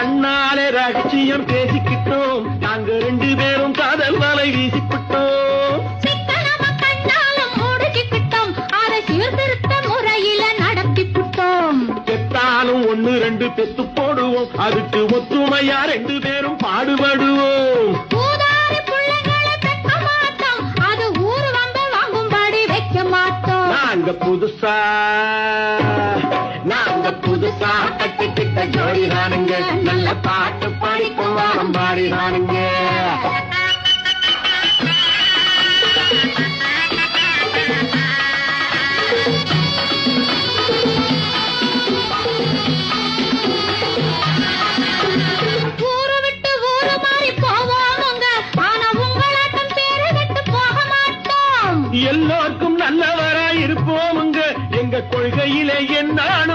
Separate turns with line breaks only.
கண்ணாலே ரகசியம் பேசிக்கிட்டோம், நாங்க 2 பேரும் காதல் வலை வீசிக்கிட்டோம்.
கண்ணாலும் முடிச்சுக்கிட்டோம், அதை சீர்திருத்த முறையில நடத்திக்கிட்டோம்.
பெத்தாலும் 1 2 பெத்து போடுவோம், அதுக்கு ஒத்துமையா 2 பேரும் பாடுபடுவோம்.
ஊதாரி பிள்ளைகளை பெற்க மாட்டோம், அது ஊர் வந்து வாங்கும்படி வைக்க மாட்டோம்.
நாங்க புதுசா கட்டிக்கிட்ட ஜோடி தானுங்க, நல்ல பாட்டு படிக்கும் வாரம் பாடி தானுங்க.
ஊரு விட்டு ஊரு மாறி போவோமுங்க, ஆனா உங்களாட்டம் பேரு விட்டு போக மாட்டோம்.
எல்லோருக்கும் நல்லவராய் இருப்போமுங்க, எங்க கொள்கையிலே என்னாலும்